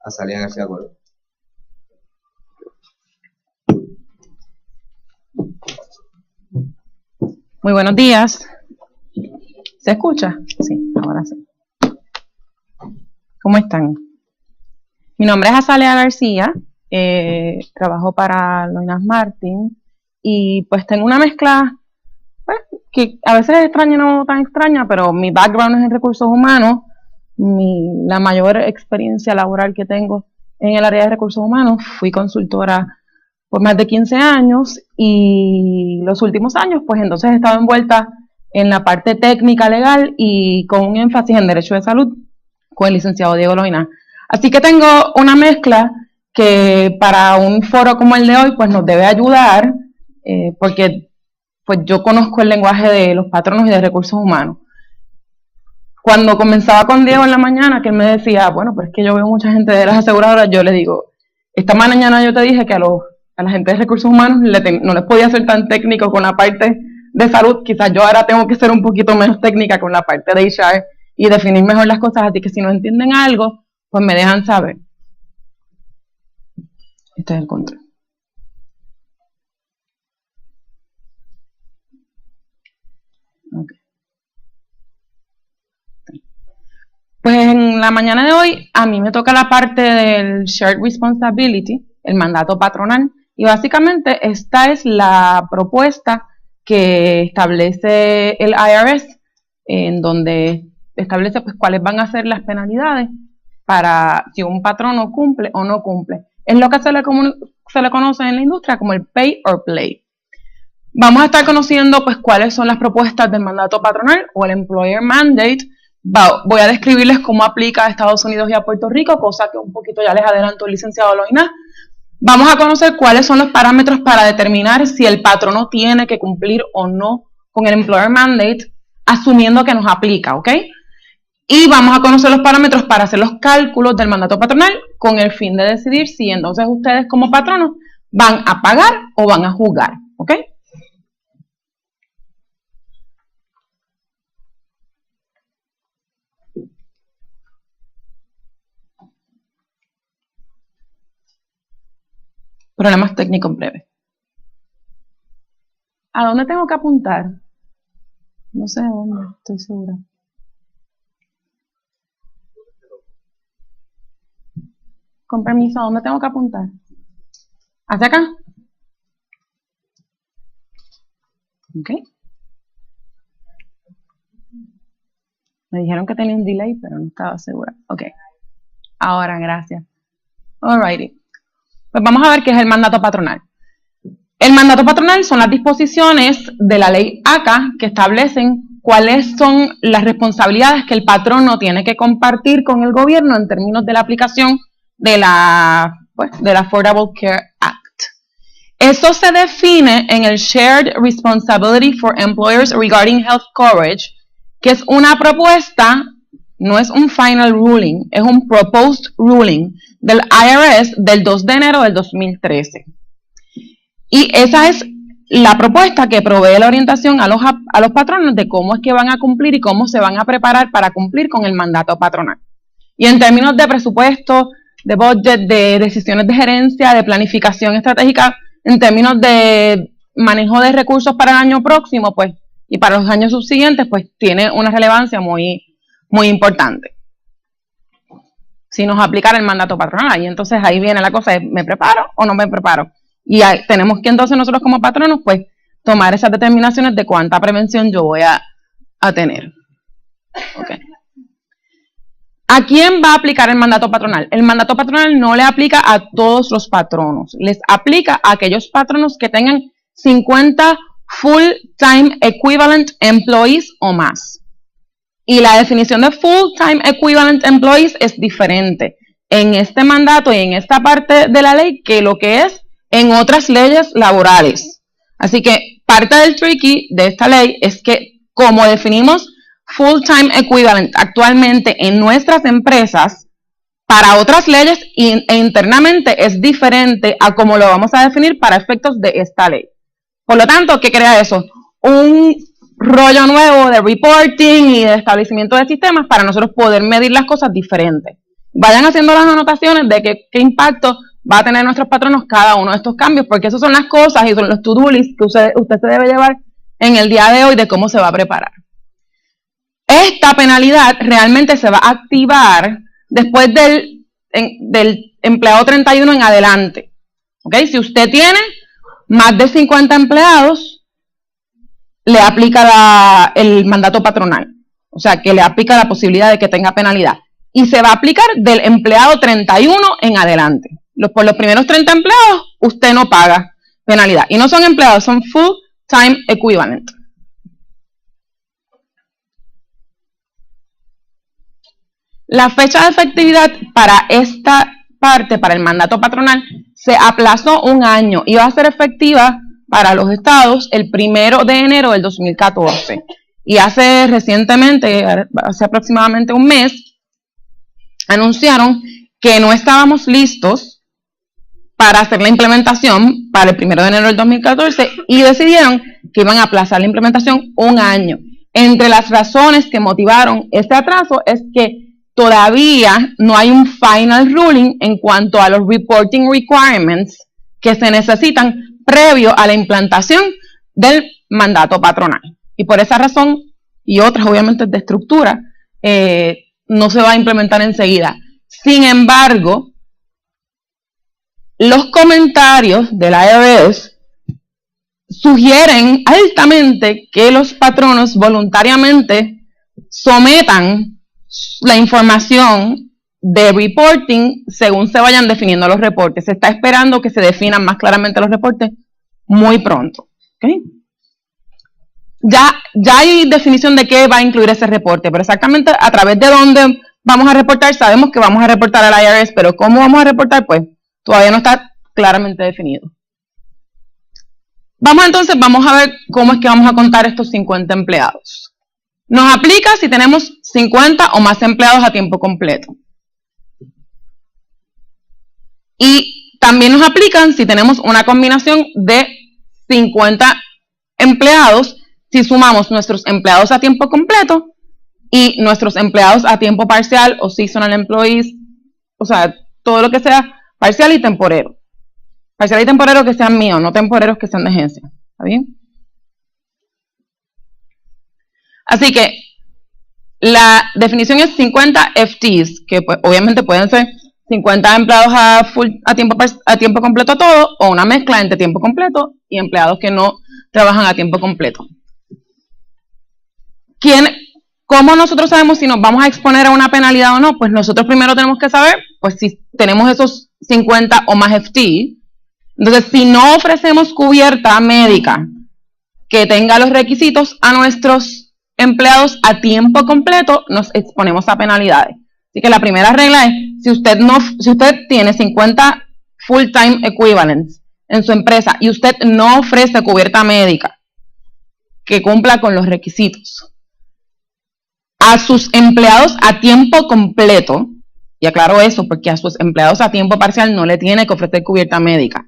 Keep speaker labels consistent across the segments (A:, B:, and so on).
A: Azalea García Coro.
B: Muy buenos días. ¿Se escucha? Sí, ahora sí. ¿Cómo están? Mi nombre es Azalea García, trabajo para Loinas Martin y pues tengo una mezcla pues, que a veces es extraña y no tan extraña, pero mi background es en recursos humanos, la mayor experiencia laboral que tengo en el área de recursos humanos, fui consultora por más de 15 años y los últimos años pues entonces he estado envuelta en la parte técnica legal y con un énfasis en derecho de salud con el licenciado Diego Loinas. Así que tengo una mezcla que para un foro como el de hoy pues nos debe ayudar porque pues yo conozco el lenguaje de los patronos y de recursos humanos. Cuando comenzaba con Diego en la mañana, que él me decía, bueno, pues es que yo veo mucha gente de las aseguradoras, yo le digo, esta mañana yo te dije que a la gente de recursos humanos no les podía ser tan técnico con la parte de salud, quizás yo ahora tengo que ser un poquito menos técnica con la parte de HR y definir mejor las cosas, así que si no entienden algo, pues me dejan saber. Este es el control. Okay. Pues en la mañana de hoy a mí me toca la parte del Shared Responsibility, el mandato patronal, y básicamente esta es la propuesta que establece el IRS, en donde establece pues cuáles van a ser las penalidades para si un patrono cumple o no cumple. Es lo que se le conoce en la industria como el pay or play. Vamos a estar conociendo pues cuáles son las propuestas del mandato patronal o el employer mandate. Voy a describirles cómo aplica a Estados Unidos y a Puerto Rico, cosa que un poquito ya les adelantó el licenciado Loinas. Vamos a conocer cuáles son los parámetros para determinar si el patrono tiene que cumplir o no con el employer mandate, asumiendo que nos aplica, ¿ok? Y vamos a conocer los parámetros para hacer los cálculos del mandato patronal con el fin de decidir si entonces ustedes como patronos van a pagar o van a jugar, ¿ok? Problemas técnicos breves. ¿A dónde tengo que apuntar? No sé a dónde, estoy segura. Con permiso, ¿a dónde tengo que apuntar? ¿Hacia acá? Ok. Me dijeron que tenía un delay, pero no estaba segura. Ok. Ahora, gracias. Alrighty. Pues vamos a ver qué es el mandato patronal. El mandato patronal son las disposiciones de la ley ACA que establecen cuáles son las responsabilidades que el patrono tiene que compartir con el gobierno en términos de la aplicación de la Affordable Care Act. Eso se define en el Shared Responsibility for Employers Regarding Health Coverage, que es una propuesta, no es un final ruling, es un proposed ruling del IRS del 2 de enero del 2013. Y esa es la propuesta que provee la orientación a los patronos de cómo es que van a cumplir y cómo se van a preparar para cumplir con el mandato patronal. Y en términos de presupuesto, de budget, de decisiones de gerencia, de planificación estratégica, en términos de manejo de recursos para el año próximo, pues, y para los años subsiguientes, pues, tiene una relevancia muy, muy importante. Si nos aplicara el mandato patronal, y entonces ahí viene la cosa de, ¿me preparo o no me preparo? Y ahí tenemos que entonces nosotros como patronos, pues, tomar esas determinaciones de cuánta prevención yo voy a tener. Okay. ¿A quién va a aplicar el mandato patronal? El mandato patronal no le aplica a todos los patronos, les aplica a aquellos patronos que tengan 50 full-time equivalent employees o más. Y la definición de full-time equivalent employees es diferente en este mandato y en esta parte de la ley que lo que es en otras leyes laborales. Así que parte del tricky de esta ley es que como definimos full-time equivalent actualmente en nuestras empresas, para otras leyes e internamente es diferente a como lo vamos a definir para efectos de esta ley. Por lo tanto, ¿qué crea eso? Un rollo nuevo de reporting y de establecimiento de sistemas para nosotros poder medir las cosas diferentes. vayan haciendo las anotaciones de qué impacto va a tener nuestros patronos cada uno de estos cambios, porque esas son las cosas y son los to-do lists que usted se debe llevar en el día de hoy de cómo se va a preparar. Esta penalidad realmente se va a activar después del empleado 31 en adelante. ¿Okay? Si usted tiene más de 50 empleados, le aplica el mandato patronal. O sea, que le aplica la posibilidad de que tenga penalidad. Y se va a aplicar del empleado 31 en adelante. Por los primeros 30 empleados, usted no paga penalidad. Y no son empleados, son full-time equivalent. La fecha de efectividad para esta parte, para el mandato patronal, se aplazó un año y va a ser efectiva para los estados el 1 de enero del 2014. Y recientemente, hace aproximadamente un mes, anunciaron que no estábamos listos para hacer la implementación para el 1 de enero del 2014 y decidieron que iban a aplazar la implementación un año. Entre las razones que motivaron este atraso es que todavía no hay un final ruling en cuanto a los reporting requirements que se necesitan previo a la implantación del mandato patronal. Y por esa razón, y otras obviamente de estructura, no se va a implementar enseguida. Sin embargo, los comentarios de la IRS sugieren altamente que los patronos voluntariamente sometan la información de reporting según se vayan definiendo los reportes. Se está esperando que se definan más claramente los reportes muy pronto. ¿Okay? Ya hay definición de qué va a incluir ese reporte, pero exactamente a través de dónde vamos a reportar, sabemos que vamos a reportar al IRS, pero cómo vamos a reportar, pues todavía no está claramente definido. Vamos a ver cómo es que vamos a contar estos 50 empleados. Nos aplica si tenemos 50 o más empleados a tiempo completo. Y también nos aplican si tenemos una combinación de 50 empleados, si sumamos nuestros empleados a tiempo completo y nuestros empleados a tiempo parcial o seasonal employees, o sea, todo lo que sea parcial y temporero. Parcial y temporero que sean míos, no temporeros que sean de agencia. ¿Está bien? Así que la definición es 50 FTs, que pues, obviamente pueden ser 50 empleados a tiempo completo todo, o una mezcla entre tiempo completo y empleados que no trabajan a tiempo completo. ¿Cómo nosotros sabemos si nos vamos a exponer a una penalidad o no? Pues nosotros primero tenemos que saber, pues si tenemos esos 50 o más FT, entonces si no ofrecemos cubierta médica que tenga los requisitos a nuestros empleados a tiempo completo, nos exponemos a penalidades. Así que la primera regla es, si usted tiene 50 full-time equivalents en su empresa y usted no ofrece cubierta médica que cumpla con los requisitos a sus empleados a tiempo completo, y aclaro eso porque a sus empleados a tiempo parcial no le tiene que ofrecer cubierta médica,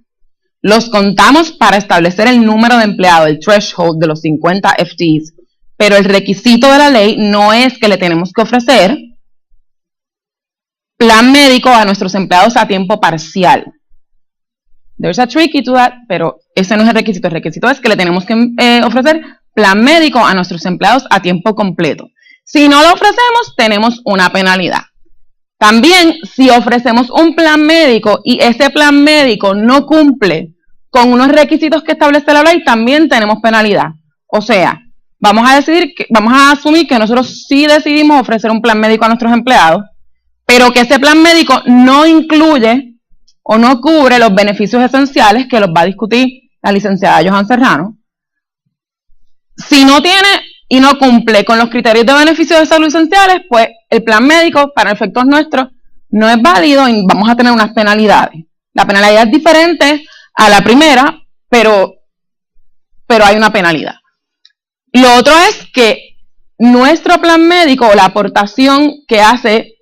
B: los contamos para establecer el número de empleados, el threshold de los 50 FTs, pero el requisito de la ley no es que le tenemos que ofrecer plan médico a nuestros empleados a tiempo parcial. There's a tricky to that, pero ese no es el requisito. El requisito es que le tenemos que ofrecer plan médico a nuestros empleados a tiempo completo. Si no lo ofrecemos, tenemos una penalidad. También, si ofrecemos un plan médico y ese plan médico no cumple con unos requisitos que establece la ley, también tenemos penalidad. O sea, vamos a asumir que nosotros sí decidimos ofrecer un plan médico a nuestros empleados, pero que ese plan médico no incluye o no cubre los beneficios esenciales que los va a discutir la licenciada Johan Serrano. Si no tiene y no cumple con los criterios de beneficios de salud esenciales, pues el plan médico, para efectos nuestros, no es válido y vamos a tener unas penalidades. La penalidad es diferente a la primera, pero hay una penalidad. Lo otro es que nuestro plan médico o la aportación que hace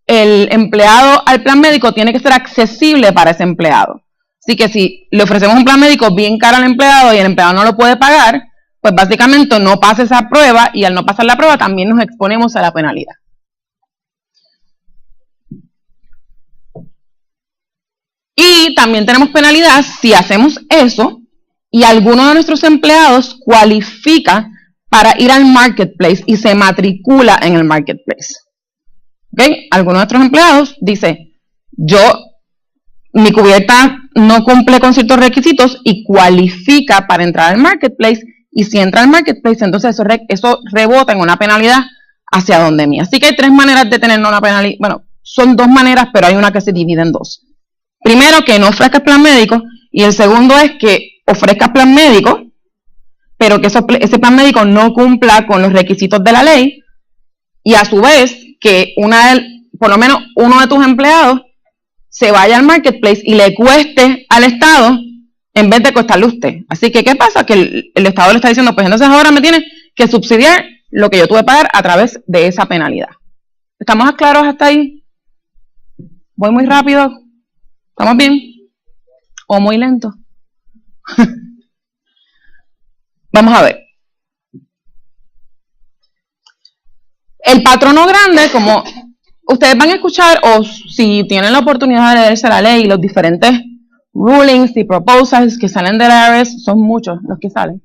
B: el empleado al plan médico tiene que ser accesible para ese empleado. Así que si le ofrecemos un plan médico bien caro al empleado y el empleado no lo puede pagar, pues básicamente no pasa esa prueba y al no pasar la prueba también nos exponemos a la penalidad. también tenemos penalidad si hacemos eso y alguno de nuestros empleados cualifica para ir al marketplace y se matricula en el marketplace. ¿Ok? Alguno de nuestros empleados dice, mi cubierta no cumple con ciertos requisitos y cualifica para entrar al marketplace, y si entra al marketplace, entonces eso rebota en una penalidad hacia donde mí. Así que hay tres maneras de tener una penalidad. Bueno, son dos maneras, pero hay una que se divide en dos. Primero, que no ofrezcas plan médico, y el segundo es que ofrezcas plan médico, pero que ese plan médico no cumpla con los requisitos de la ley, y a su vez que por lo menos uno de tus empleados se vaya al marketplace y le cueste al Estado en vez de costarle a usted. Así que, ¿qué pasa? Que el Estado le está diciendo, pues entonces ahora me tiene que subsidiar lo que yo tuve que pagar a través de esa penalidad. ¿Estamos claros hasta ahí? ¿Voy muy rápido? ¿Estamos bien? ¿O muy lento? Vamos a ver. El patrono grande, como ustedes van a escuchar, o si tienen la oportunidad de leerse la ley y los diferentes rulings y proposals que salen del IRS, son muchos los que salen,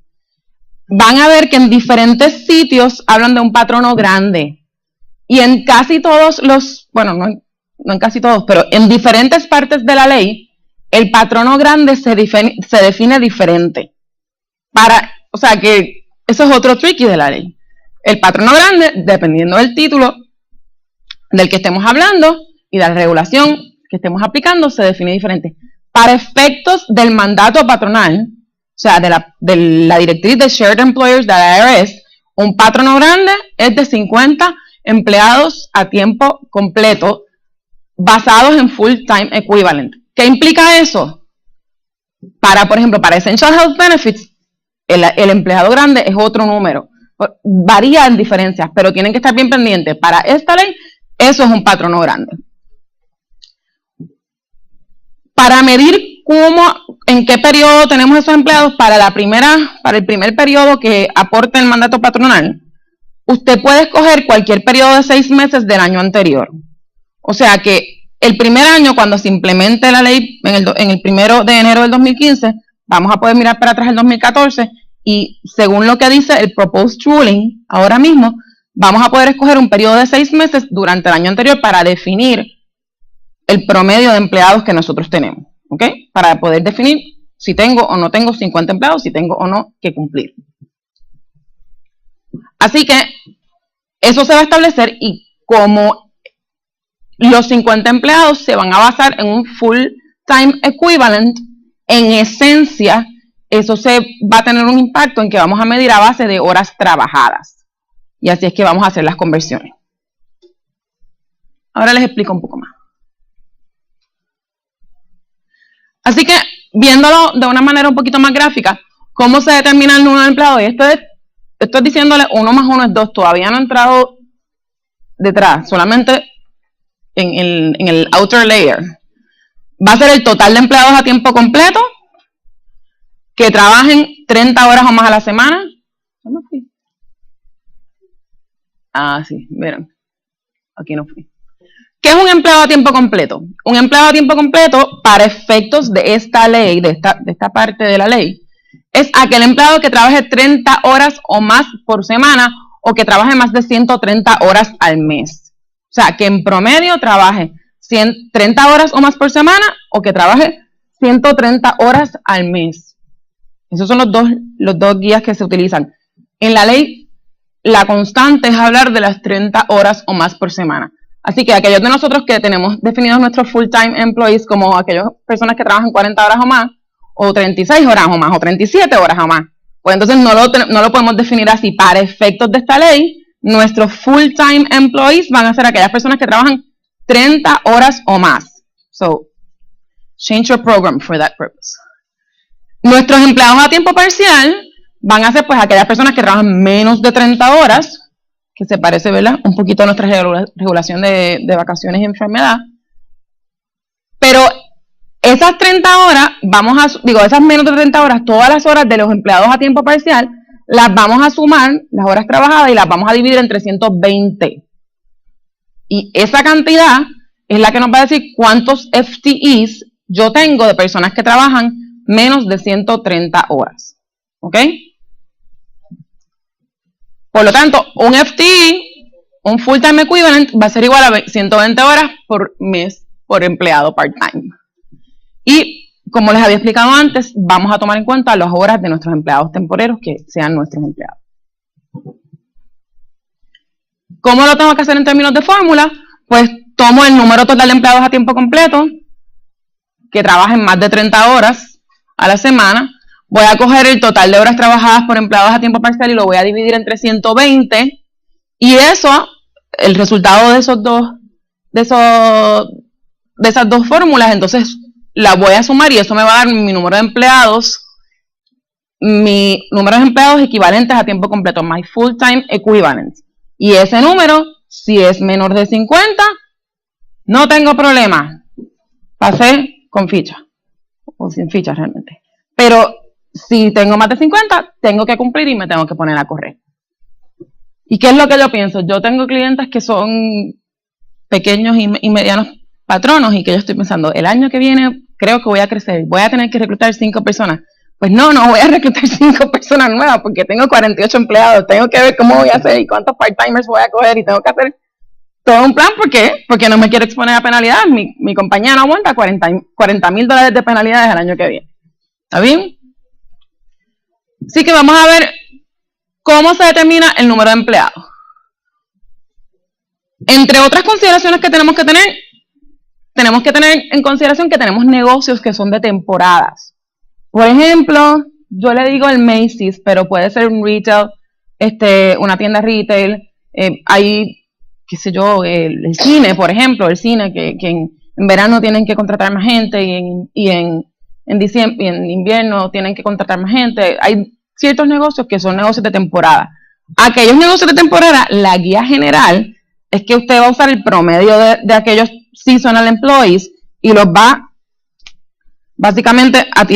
B: van a ver que en diferentes sitios hablan de un patrono grande. Y en casi todos bueno, no en casi todos, pero en diferentes partes de la ley, el patrono grande se define diferente. O sea que eso es otro tricky de la ley. El patrono grande, dependiendo del título del que estemos hablando y de la regulación que estemos aplicando, se define diferente. Para efectos del mandato patronal, o sea, de la directriz de Shared Employers de la IRS, un patrono grande es de 50 empleados a tiempo completo basados en full-time equivalent. ¿Qué implica eso? Por ejemplo, para Essential Health Benefits, el empleado grande es otro número. Varía en diferencias, pero tienen que estar bien pendientes. Para esta ley, eso es un patrono grande. Para medir en qué periodo tenemos esos empleados, para el primer periodo que aporte el mandato patronal, usted puede escoger cualquier periodo de 6 meses del año anterior. O sea que el primer año, cuando se implemente la ley en el 1 de enero del 2015, vamos a poder mirar para atrás el 2014 y según lo que dice el Proposed Ruling, ahora mismo, vamos a poder escoger un periodo de 6 meses durante el año anterior para definir el promedio de empleados que nosotros tenemos, ¿ok? Para poder definir si tengo o no tengo 50 empleados, si tengo o no que cumplir. Así que eso se va a establecer y como los 50 empleados se van a basar en un full-time equivalent, en esencia, eso se va a tener un impacto en que vamos a medir a base de horas trabajadas. Y así es que vamos a hacer las conversiones. Ahora les explico un poco más. Así que, viéndolo de una manera un poquito más gráfica, ¿cómo se determina el número de empleados? Y esto es diciéndole 1 más 1 es 2. Todavía no he entrado detrás, solamente en el outer layer. Va a ser el total de empleados a tiempo completo que trabajen 30 horas o más a la semana. ¿Dónde fui? Ah, sí, miren. Aquí no fui. ¿Qué es un empleado a tiempo completo? Un empleado a tiempo completo, para efectos de esta ley, de esta parte de la ley, es aquel empleado que trabaje 30 horas o más por semana o que trabaje más de 130 horas al mes. O sea, que en promedio trabaje 30 horas o más por semana o que trabaje 130 horas al mes. Esos son los dos guías que se utilizan. En la ley, la constante es hablar de las 30 horas o más por semana. Así que aquellos de nosotros que tenemos definidos nuestros full-time employees como aquellas personas que trabajan 40 horas o más, o 36 horas o más, o 37 horas o más, pues entonces no lo podemos definir así. Para efectos de esta ley, nuestros full-time employees van a ser aquellas personas que trabajan 30 horas o más. So, change your program for that purpose. Nuestros empleados a tiempo parcial van a ser pues aquellas personas que trabajan menos de 30 horas, que se parece, ¿verdad?, un poquito a nuestra regulación de vacaciones y enfermedad. Pero esas 30 horas, esas menos de 30 horas, todas las horas de los empleados a tiempo parcial, las vamos a sumar, las horas trabajadas, y las vamos a dividir en 320. Y esa cantidad es la que nos va a decir cuántos FTEs yo tengo de personas que trabajan menos de 130 horas. ¿Ok? Por lo tanto, un FTE, un full-time equivalent, va a ser igual a 120 horas por mes por empleado part-time. Y como les había explicado antes, vamos a tomar en cuenta las horas de nuestros empleados temporeros que sean nuestros empleados. ¿Cómo lo tengo que hacer en términos de fórmula? Pues tomo el número total de empleados a tiempo completo que trabajen más de 30 horas a la semana. Voy a coger el total de horas trabajadas por empleados a tiempo parcial y lo voy a dividir entre 120. Y eso, el resultado de esas dos fórmulas, entonces la voy a sumar y eso me va a dar mi número de empleados equivalentes a tiempo completo, my full-time equivalents. Y ese número, si es menor de 50, no tengo problema. Pasé con ficha, o sin ficha realmente. Pero si tengo más de 50, tengo que cumplir y me tengo que poner a correr. ¿Y qué es lo que yo pienso? Yo tengo clientes que son pequeños y medianos patronos y que yo estoy pensando, el año que viene creo que voy a crecer, voy a tener que reclutar 5 personas. Pues no voy a reclutar 5 personas nuevas porque tengo 48 empleados, tengo que ver cómo voy a hacer y cuántos part-timers voy a coger y tengo que hacer todo un plan. ¿Por qué? Porque no me quiero exponer a penalidades. Mi compañía no aguanta $40,000 de penalidades el año que viene. ¿Está bien? Así que vamos a ver cómo se determina el número de empleados. Entre otras consideraciones que tenemos que tener en consideración que tenemos negocios que son de temporadas. Por ejemplo, yo le digo el Macy's, pero puede ser un retail, una tienda retail. Hay, qué sé yo, el cine, por ejemplo, el cine que en verano tienen que contratar más gente y en diciembre y en invierno tienen que contratar más gente. Hay ciertos negocios que son negocios de temporada. Aquellos negocios de temporada, la guía general es que usted va a usar el promedio de aquellos seasonal employees y los va básicamente a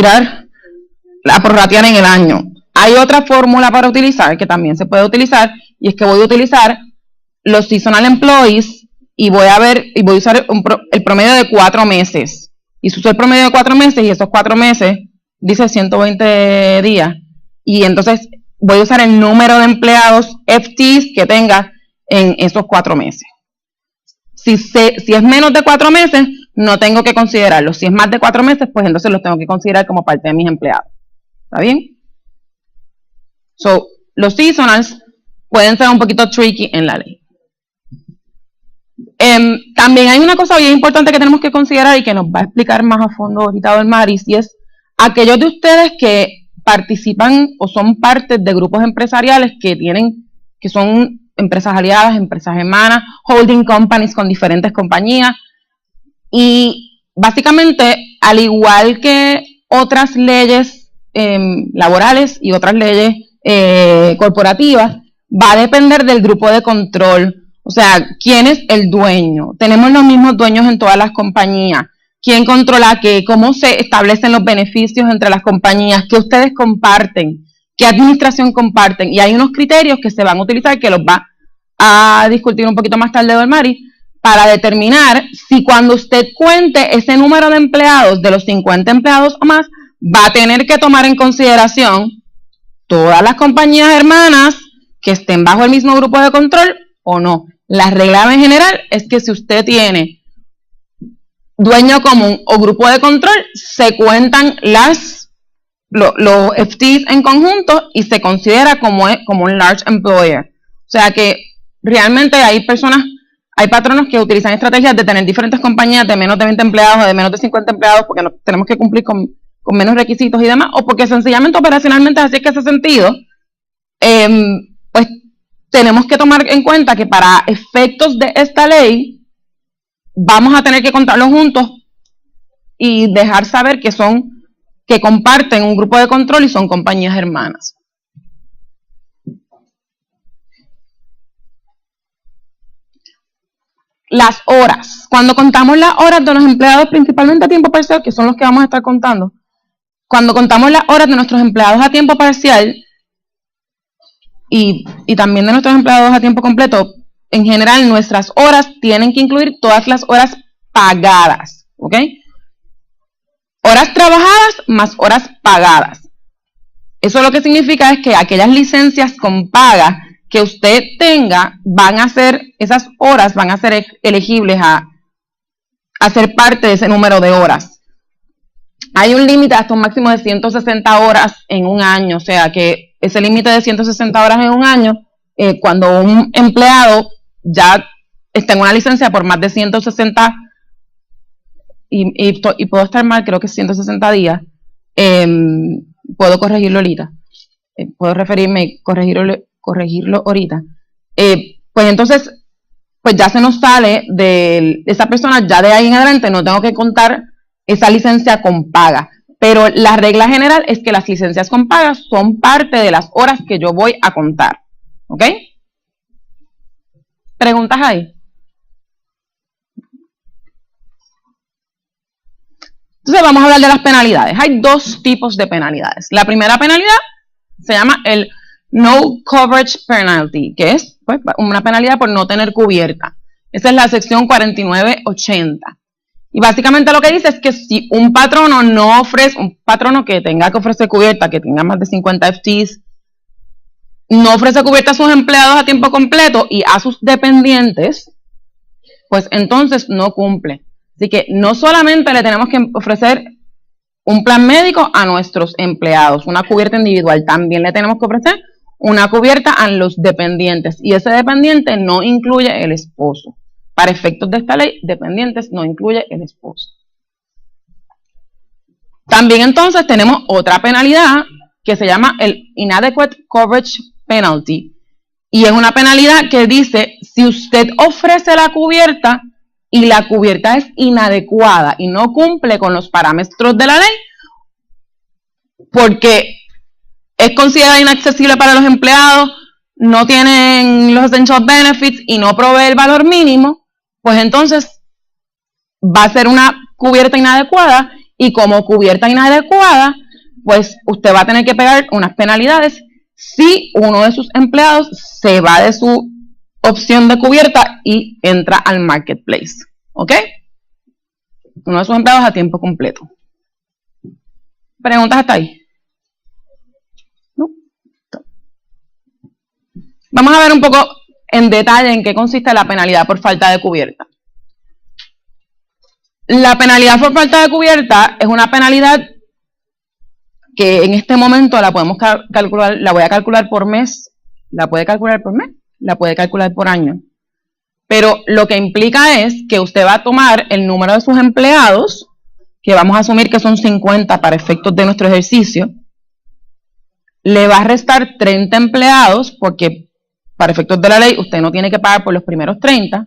B: prorratear en el año. Hay otra fórmula para utilizar que también se puede utilizar y es que voy a utilizar los seasonal employees y voy a usar el promedio de 4 meses. Y si uso el promedio de 4 meses y esos 4 meses dice 120 días y entonces voy a usar el número de empleados FTs que tenga en esos 4 meses. Si es menos de 4 meses, no tengo que considerarlo. Si es más de 4 meses, pues entonces los tengo que considerar como parte de mis empleados. ¿Está bien? Los seasonals pueden ser un poquito tricky en la ley. También hay una cosa bien importante que tenemos que considerar y que nos va a explicar más a fondo ahorita Dolmaris, y es aquellos de ustedes que participan o son parte de grupos empresariales que son empresas aliadas, empresas hermanas, holding companies con diferentes compañías. Y básicamente, al igual que otras leyes laborales y otras leyes corporativas, va a depender del grupo de control. O sea, ¿quién es el dueño? Tenemos los mismos dueños en todas las compañías. ¿Quién controla qué? ¿Cómo se establecen los beneficios entre las compañías? ¿Qué ustedes comparten? ¿Qué administración comparten? Y hay unos criterios que se van a utilizar que los va a discutir un poquito más tarde Dolmaris para determinar si cuando usted cuente ese número de empleados, de los 50 empleados o más, va a tener que tomar en consideración todas las compañías hermanas que estén bajo el mismo grupo de control o no. La regla en general es que si usted tiene dueño común o grupo de control, se cuentan los FTs en conjunto y se considera como un large employer. O sea que realmente hay patronos que utilizan estrategias de tener diferentes compañías de menos de 20 empleados o de menos de 50 empleados porque tenemos que cumplir con menos requisitos y demás, o porque sencillamente operacionalmente así es que hace sentido. Pues tenemos que tomar en cuenta que para efectos de esta ley vamos a tener que contarlos juntos y dejar saber que comparten un grupo de control y son compañías hermanas. Las horas. Cuando contamos las horas de los empleados principalmente a tiempo parcial, que son los que vamos a estar contando, cuando contamos las horas de nuestros empleados a tiempo parcial y también de nuestros empleados a tiempo completo, en general nuestras horas tienen que incluir todas las horas pagadas, ¿ok? horas trabajadas más horas pagadas. Eso lo que significa es que aquellas licencias con paga que usted tenga van a ser, esas horas van a ser elegibles a ser parte de ese número de horas. Hay un límite hasta un máximo de 160 horas en un año, o sea que ese límite de 160 horas en un año, cuando un empleado ya está en una licencia por más de 160, y puedo estar mal, creo que 160 días, puedo corregirlo ahorita, puedo referirme y corregirlo ahorita, pues entonces, pues ya se nos sale de esa persona, ya de ahí en adelante no tengo que contar esa licencia con paga, pero la regla general es que las licencias con paga son parte de las horas que yo voy a contar, ¿ok? ¿Preguntas ahí? Entonces vamos a hablar de las penalidades. Hay dos tipos de penalidades. La primera penalidad se llama el No Coverage Penalty, que es pues, una penalidad por no tener cubierta. Esa es la sección 4980. Y básicamente lo que dice es que si un patrono no ofrece, un patrono que tenga que ofrecer cubierta, que tenga más de 50 FTEs, no ofrece cubierta a sus empleados a tiempo completo y a sus dependientes, pues entonces no cumple. Así que no solamente le tenemos que ofrecer un plan médico a nuestros empleados, una cubierta individual, también le tenemos que ofrecer una cubierta a los dependientes. Y ese dependiente no incluye el esposo. Para efectos de esta ley, dependientes no incluye el esposo. También entonces tenemos otra penalidad que se llama el Inadequate Coverage Penalty. Y es una penalidad que dice, si usted ofrece la cubierta y la cubierta es inadecuada y no cumple con los parámetros de la ley, porque es considerada inaccesible para los empleados, no tienen los essential benefits y no provee el valor mínimo, pues entonces va a ser una cubierta inadecuada y como cubierta inadecuada, pues usted va a tener que pagar unas penalidades si uno de sus empleados se va de su opción de cubierta y entra al marketplace, ¿ok? Uno de sus empleados a tiempo completo. ¿Preguntas hasta ahí? ¿No? Vamos a ver un poco en detalle en qué consiste la penalidad por falta de cubierta. La penalidad por falta de cubierta es una penalidad que en este momento la podemos calcular, la voy a calcular por mes, la puede calcular por mes, la puede calcular por año. Pero lo que implica es que usted va a tomar el número de sus empleados, que vamos a asumir que son 50 para efectos de nuestro ejercicio, le va a restar 30 empleados, porque para efectos de la ley usted no tiene que pagar por los primeros 30,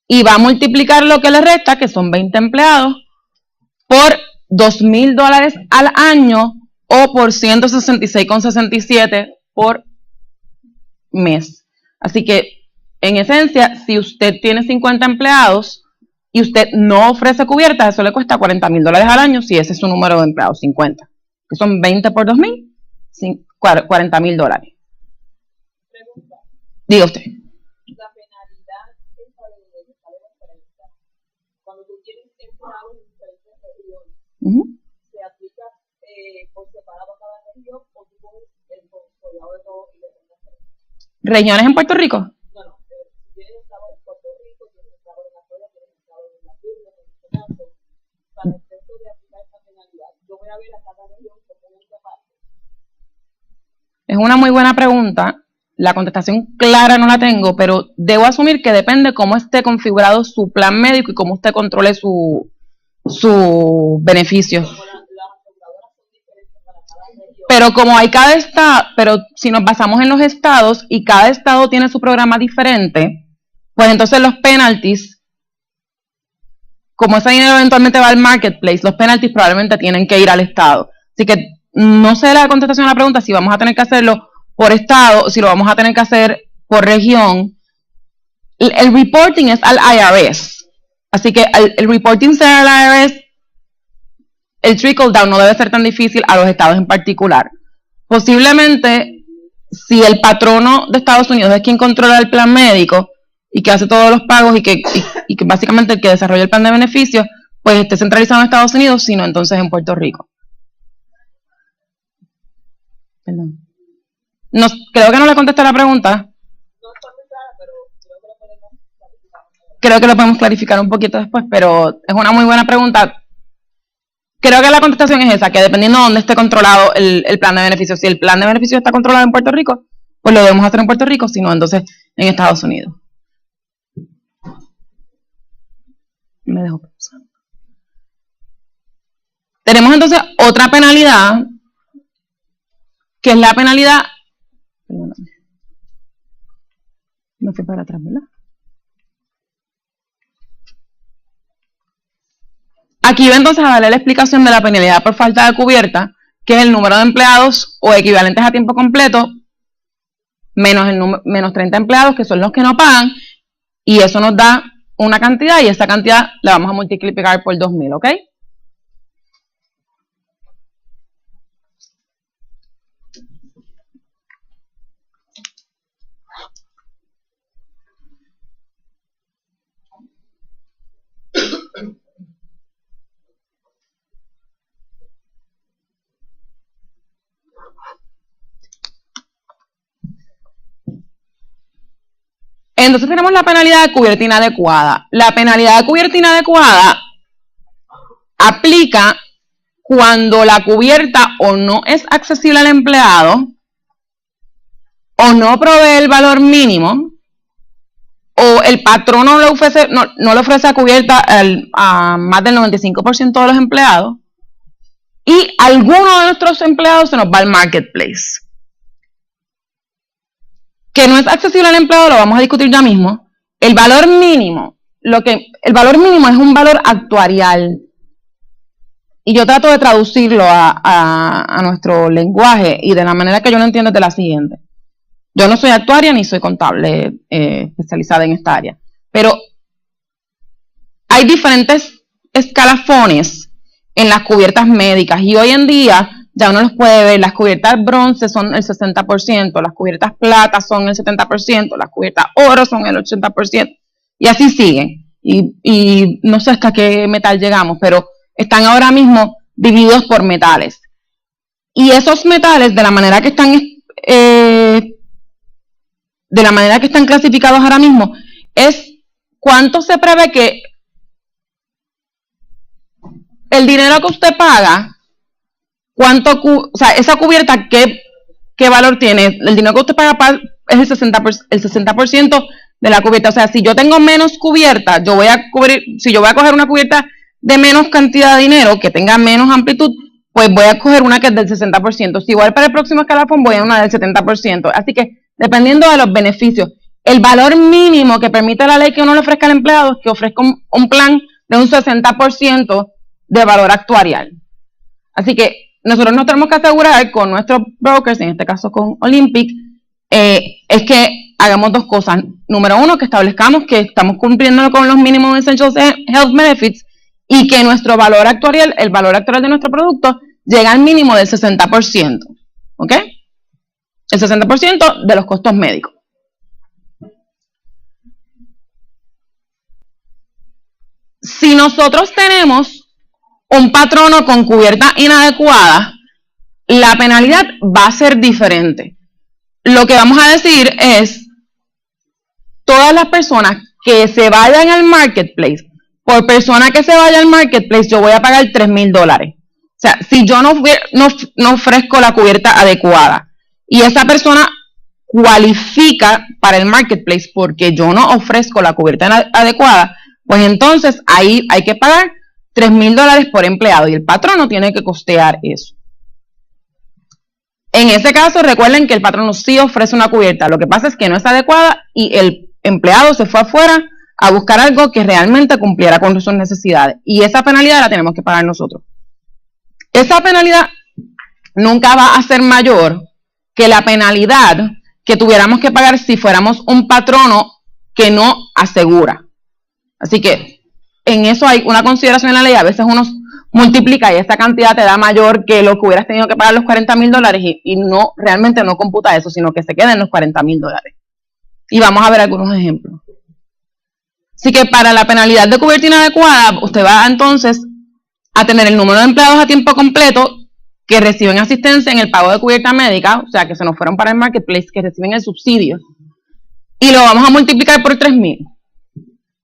B: y va a multiplicar lo que le resta, que son 20 empleados, por $2,000 al año o por 166,67 por mes. Así que, en esencia, si usted tiene 50 empleados y usted no ofrece cubierta, eso le cuesta $40,000 al año si ese es su número de empleados, 50. Que son 20 por 2,000, $40,000. Diga usted.
A: La penalidad es para el sale diferencia. Cuando tú tienes empleados en diferentes regiones, se aplica por separado cada región o tú pones el consolidado de todo y le pones
B: ¿Regiones en Puerto Rico?
A: No. Tienes estado en Puerto Rico, tienes estado en la Florida, tienes estado en la Florida, en este caso, para el efecto de aplicar esta penalidad. Yo voy a ver a cada región como una parte.
B: Es una muy buena pregunta. La contestación clara no la tengo, pero debo asumir que depende cómo esté configurado su plan médico y cómo usted controle su beneficio. Pero como hay cada estado, pero si nos basamos en los estados y cada estado tiene su programa diferente, pues entonces los penalties, como ese dinero eventualmente va al marketplace, los penalties probablemente tienen que ir al estado. Así que no sé la contestación a la pregunta si vamos a tener que hacerlo por estado o si lo vamos a tener que hacer por región. El reporting es al IRS. Así que el reporting sea al IRS, el trickle down no debe ser tan difícil a los estados en particular. Posiblemente, si el patrono de Estados Unidos es quien controla el plan médico y que hace todos los pagos y que básicamente el que desarrolla el plan de beneficios, pues esté centralizado en Estados Unidos, sino entonces en Puerto Rico. Perdón. No, creo que no le contesté la pregunta.
A: No está muy clara, pero creo que lo podemos clarificar.
B: Creo que lo podemos clarificar un poquito después, pero es una muy buena pregunta. Creo que la contestación es esa, que dependiendo de dónde esté controlado el plan de beneficios, si el plan de beneficios está controlado en Puerto Rico, pues lo debemos hacer en Puerto Rico, sino entonces en Estados Unidos. Me dejo pensar. Tenemos entonces otra penalidad, que es la penalidad, perdóname, me fui para atrás, ¿verdad? Aquí va entonces a darle la explicación de la penalidad por falta de cubierta, que es el número de empleados o equivalentes a tiempo completo, menos 30 empleados, que son los que no pagan, y eso nos da una cantidad, y esa cantidad la vamos a multiplicar por 2.000, ¿ok? Entonces tenemos la penalidad de cubierta inadecuada. La penalidad de cubierta inadecuada aplica cuando la cubierta o no es accesible al empleado, o no provee el valor mínimo, o el patrón no le ofrece a cubierta a más del 95% de los empleados, y alguno de nuestros empleados se nos va al marketplace. Que no es accesible al empleado, lo vamos a discutir ya mismo. El valor mínimo, el valor mínimo es un valor actuarial. Y yo trato de traducirlo a nuestro lenguaje, y de la manera que yo lo entiendo es de la siguiente. Yo no soy actuaria ni soy contable especializada en esta área, pero hay diferentes escalafones en las cubiertas médicas, y hoy en día ya uno los puede ver. Las cubiertas bronce son el 60%, las cubiertas plata son el 70%, las cubiertas oro son el 80%, y así siguen. Y no sé hasta qué metal llegamos, pero están ahora mismo divididos por metales. Y esos metales, de la manera que están clasificados ahora mismo, es cuánto se prevé que el dinero que usted paga, esa cubierta, ¿qué valor tiene? El dinero que usted paga es el 60% de la cubierta. O sea, si yo tengo menos cubierta, si yo voy a coger una cubierta de menos cantidad de dinero, que tenga menos amplitud, pues voy a coger una que es del 60%. Si igual para el próximo escalafón voy a una del 70%. Así que, dependiendo de los beneficios, el valor mínimo que permite la ley que uno le ofrezca al empleado es que ofrezca un plan de un 60% de valor actuarial. Así que nosotros nos tenemos que asegurar con nuestros brokers, en este caso con Olympic, es que hagamos dos cosas. Número uno, que establezcamos que estamos cumpliendo con los Minimum Essential Health Benefits, y que nuestro valor actuarial, el valor actuarial de nuestro producto, llega al mínimo del 60%. ¿Ok? El 60% de los costos médicos. Si nosotros tenemos un patrono con cubierta inadecuada, la penalidad va a ser diferente. Lo que vamos a decir es, todas las personas que se vayan al marketplace, por persona que se vaya al marketplace, yo voy a pagar $3,000. O sea, si yo no ofrezco la cubierta adecuada, y esa persona cualifica para el marketplace porque yo no ofrezco la cubierta adecuada, pues entonces ahí hay que pagar $3,000 por empleado, y el patrono tiene que costear eso. En ese caso, recuerden que el patrono sí ofrece una cubierta, lo que pasa es que no es adecuada, y el empleado se fue afuera a buscar algo que realmente cumpliera con sus necesidades, y esa penalidad la tenemos que pagar nosotros. Esa penalidad nunca va a ser mayor que la penalidad que tuviéramos que pagar si fuéramos un patrono que no asegura. Así que en eso hay una consideración en la ley. A veces uno multiplica y esa cantidad te da mayor que lo que hubieras tenido que pagar, los $40,000, y no, realmente no computa eso, sino que se queda en los $40,000. Y vamos a ver algunos ejemplos. Así que para la penalidad de cubierta inadecuada, usted va entonces a tener el número de empleados a tiempo completo que reciben asistencia en el pago de cubierta médica, o sea, que se nos fueron para el marketplace, que reciben el subsidio, y lo vamos a multiplicar por 3,000.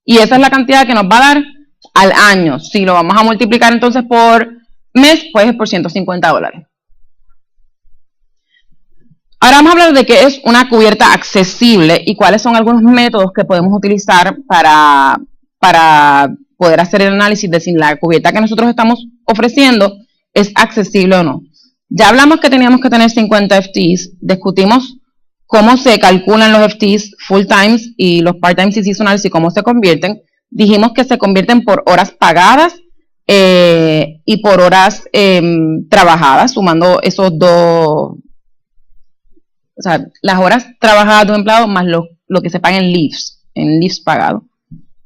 B: Y esa es la cantidad que nos va a dar al año. Si lo vamos a multiplicar entonces por mes, pues es por $150. Ahora vamos a hablar de qué es una cubierta accesible y cuáles son algunos métodos que podemos utilizar para poder hacer el análisis de si la cubierta que nosotros estamos ofreciendo es accesible o no. Ya hablamos que teníamos que tener 50 FTEs, discutimos cómo se calculan los FTEs full times y los part times y seasonals y cómo se convierten. Dijimos que se convierten por horas pagadas y por horas trabajadas, sumando esos dos, o sea, las horas trabajadas de un empleado más lo que se paga en leaves pagados.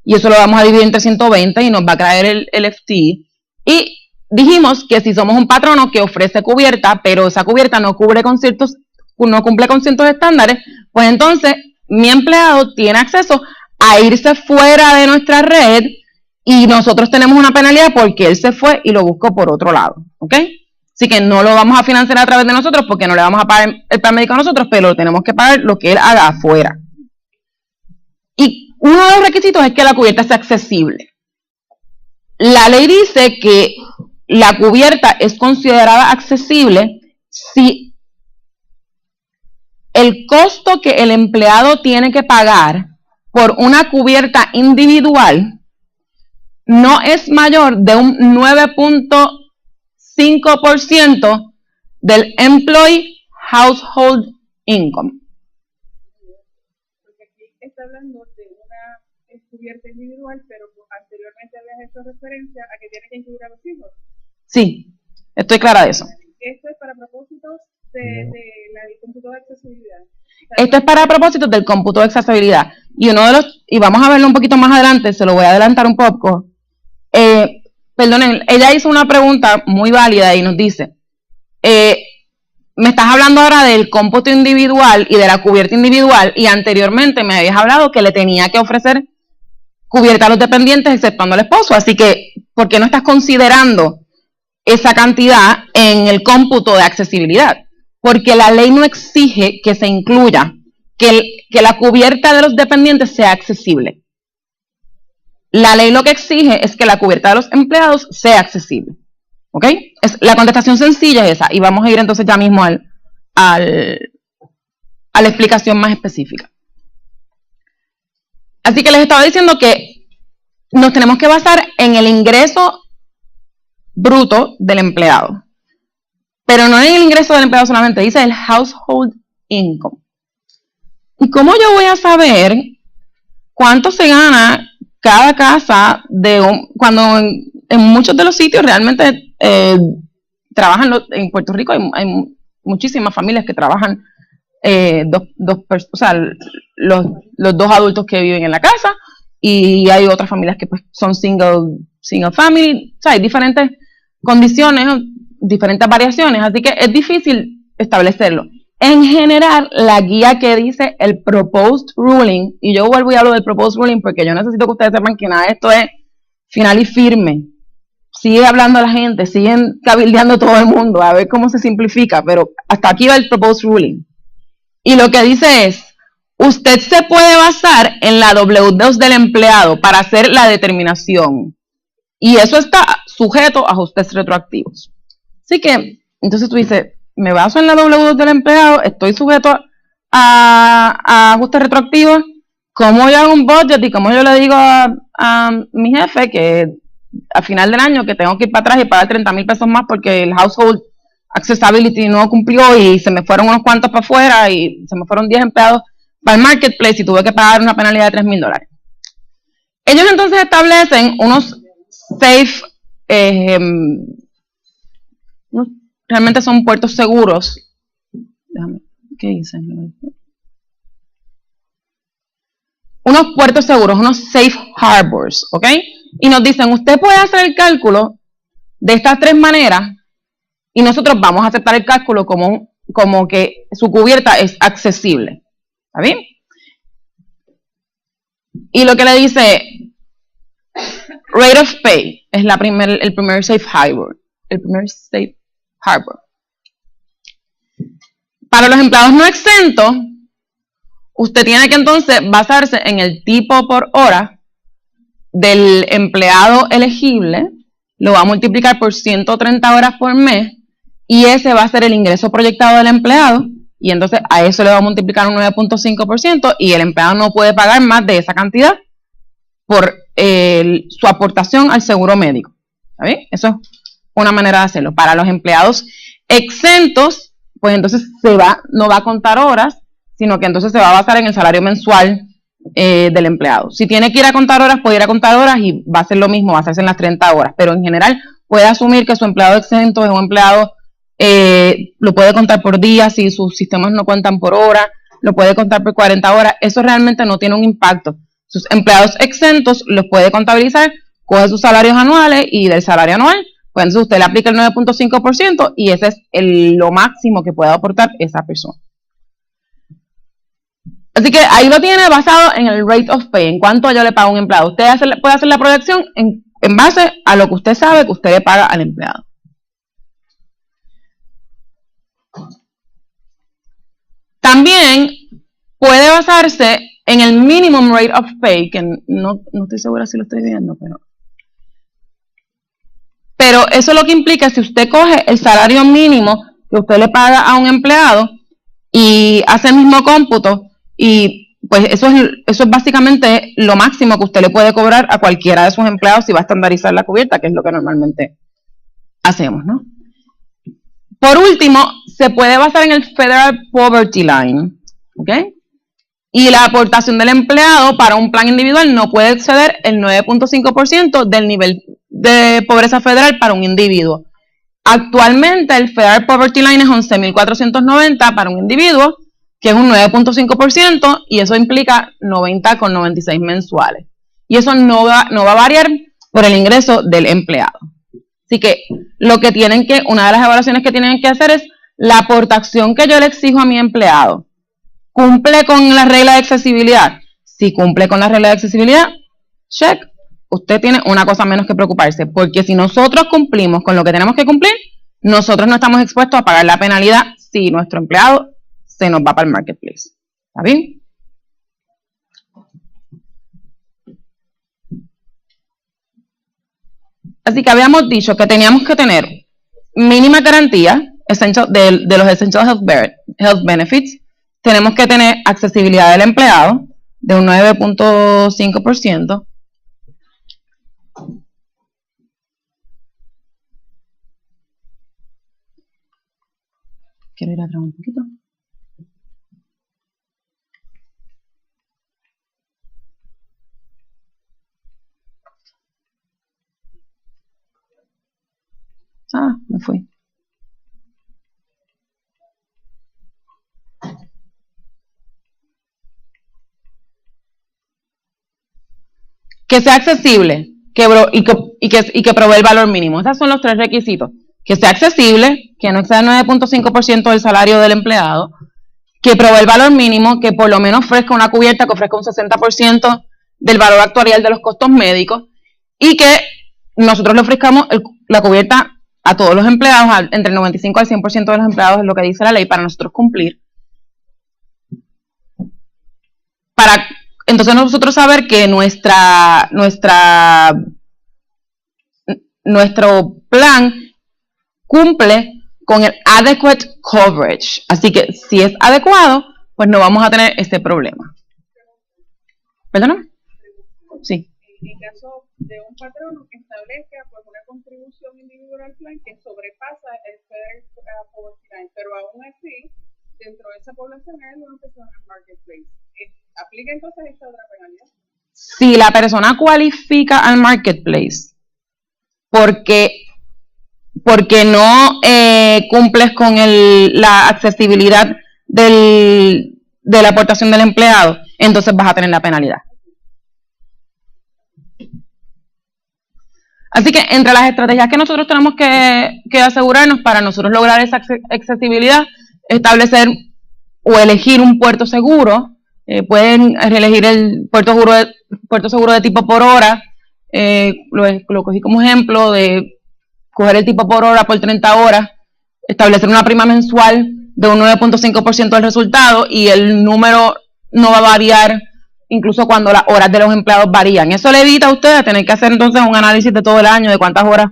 B: Y eso lo vamos a dividir entre 120 y nos va a traer el FTE. Y dijimos que si somos un patrono que ofrece cubierta, pero esa cubierta no cumple con ciertos estándares, pues entonces mi empleado tiene acceso a irse fuera de nuestra red y nosotros tenemos una penalidad porque él se fue y lo buscó por otro lado, ¿ok? Así que no lo vamos a financiar a través de nosotros porque no le vamos a pagar el plan médico a nosotros, pero lo tenemos que pagar lo que él haga afuera. Y uno de los requisitos es que la cubierta sea accesible. La ley dice que la cubierta es considerada accesible si el costo que el empleado tiene que pagar por una cubierta individual no es mayor de un 9.5% del employee household income.
A: Porque aquí está hablando de una cubierta individual, pero anteriormente habías hecho referencia a que tiene que incluir a los hijos.
B: Sí, estoy clara de eso.
A: Esto es para propósitos del cómputo de accesibilidad.
B: Esto es para propósitos del cómputo de accesibilidad. Y vamos a verlo un poquito más adelante, se lo voy a adelantar un poco. Perdonen, ella hizo una pregunta muy válida y nos dice, me estás hablando ahora del cómputo individual y de la cubierta individual, y anteriormente me habías hablado que le tenía que ofrecer cubierta a los dependientes exceptuando al esposo, así que, ¿por qué no estás considerando esa cantidad en el cómputo de accesibilidad? Porque la ley no exige que se incluya que la cubierta de los dependientes sea accesible. La ley lo que exige es que la cubierta de los empleados sea accesible. ¿Ok? La contestación sencilla es esa. Y vamos a ir entonces ya mismo a la explicación más específica. Así que les estaba diciendo que nos tenemos que basar en el ingreso bruto del empleado. Pero no en el ingreso del empleado solamente, dice el household income. ¿Y cómo yo voy a saber cuánto se gana cada casa cuando en muchos de los sitios realmente trabajan en Puerto Rico? Hay muchísimas familias que trabajan, los dos adultos que viven en la casa, y hay otras familias que pues, son single family. O sea, hay diferentes condiciones, diferentes variaciones, así que es difícil establecerlo. En general, la guía que dice el proposed ruling, y yo vuelvo y hablo del proposed ruling porque yo necesito que ustedes sepan que nada de esto es final y firme. Sigue hablando la gente, siguen cabildeando todo el mundo a ver cómo se simplifica, pero hasta aquí va el proposed ruling. Y lo que dice es, usted se puede basar en la W2 del empleado para hacer la determinación, y eso está sujeto a ajustes retroactivos. Así que, entonces tú dices, me baso en la W2 del empleado, estoy sujeto a ajustes retroactivos. ¿Cómo yo hago un budget y cómo yo le digo a mi jefe que a final del año que tengo que ir para atrás y pagar 30,000 pesos más porque el household accessibility no cumplió y se me fueron unos cuantos para afuera y se me fueron 10 empleados para el marketplace y tuve que pagar una penalidad de $3,000? Ellos entonces establecen unos safe, realmente son puertos seguros. ¿Qué dicen? Unos puertos seguros, unos safe harbors, ¿ok? Y nos dicen, usted puede hacer el cálculo de estas tres maneras y nosotros vamos a aceptar el cálculo como que su cubierta es accesible. ¿Está bien? Y lo que le dice, rate of pay es el primer safe harbor. El primer safe harbor. Para los empleados no exentos, usted tiene que entonces basarse en el tipo por hora del empleado elegible, lo va a multiplicar por 130 horas por mes, y ese va a ser el ingreso proyectado del empleado, y entonces a eso le va a multiplicar un 9.5%, y el empleado no puede pagar más de esa cantidad por su aportación al seguro médico. ¿Está bien? Eso es una manera de hacerlo. Para los empleados exentos, pues entonces no va a contar horas, sino que entonces se va a basar en el salario mensual del empleado. Si tiene que ir a contar horas, puede ir a contar horas y va a ser lo mismo, va a hacerse en las 30 horas, pero en general puede asumir que su empleado exento es un empleado, lo puede contar por día, si sus sistemas no cuentan por hora, lo puede contar por 40 horas, eso realmente no tiene un impacto. Sus empleados exentos los puede contabilizar, coge sus salarios anuales y del salario anual, pues entonces usted le aplica el 9.5% y ese es lo máximo que puede aportar esa persona. Así que ahí lo tiene basado en el rate of pay, en cuánto yo le pago a un empleado. Usted puede hacer la proyección en base a lo que usted sabe que usted le paga al empleado. También puede basarse en el minimum rate of pay, que no estoy segura si lo estoy viendo, pero eso es lo que implica si usted coge el salario mínimo que usted le paga a un empleado y hace el mismo cómputo, y pues eso es básicamente lo máximo que usted le puede cobrar a cualquiera de sus empleados si va a estandarizar la cubierta, que es lo que normalmente hacemos, ¿no? Por último, se puede basar en el Federal Poverty Line, ¿ok? Y la aportación del empleado para un plan individual no puede exceder el 9.5% del nivel de pobreza federal para un individuo. Actualmente el Federal Poverty Line es 11.490 para un individuo, que es un 9.5%, y eso implica 90,96 mensuales. Y eso no va a variar por el ingreso del empleado. Así que una de las evaluaciones que tienen que hacer es la aportación que yo le exijo a mi empleado. ¿Cumple con la regla de accesibilidad? Si cumple con la regla de accesibilidad, check. Usted tiene una cosa menos que preocuparse, porque si nosotros cumplimos con lo que tenemos que cumplir, nosotros no estamos expuestos a pagar la penalidad si nuestro empleado se nos va para el marketplace. ¿Está bien? Así que habíamos dicho que teníamos que tener mínima garantía de los Essential Health Benefits. Tenemos que tener accesibilidad del empleado de un 9.5%. Quiero ir atrás un poquito. Me fui. Que sea accesible y que provee el valor mínimo. Esos son los 3 requisitos. Que sea accesible, que no exceda el 9.5% del salario del empleado, que provee el valor mínimo, que por lo menos ofrezca una cubierta que ofrezca un 60% del valor actuarial de los costos médicos, y que nosotros le ofrezcamos la cubierta a todos los empleados, entre el 95 al 100% de los empleados, es lo que dice la ley, para nosotros cumplir. Entonces nosotros saber que nuestro plan cumple con el adequate coverage. Así que si es adecuado, pues no vamos a tener ese problema. ¿Perdóname? Sí.
A: En caso de un patrono que establezca pues, una contribución individual al plan que sobrepasa el Federal Poverty Line, pero aún así, dentro de esa población hay una persona en el marketplace. ¿Aplica entonces esta otra penalidad?
B: Si la persona cualifica al marketplace porque no cumples con la accesibilidad de la aportación del empleado, entonces vas a tener la penalidad. Así que entre las estrategias que nosotros tenemos que asegurarnos para nosotros lograr esa accesibilidad, establecer o elegir un puerto seguro. Pueden elegir el puerto seguro de tipo por hora, lo cogí como ejemplo de coger el tipo por hora por 30 horas, establecer una prima mensual de un 9.5% del resultado y el número no va a variar incluso cuando las horas de los empleados varían. Eso le evita a usted a tener que hacer entonces un análisis de todo el año de cuántas horas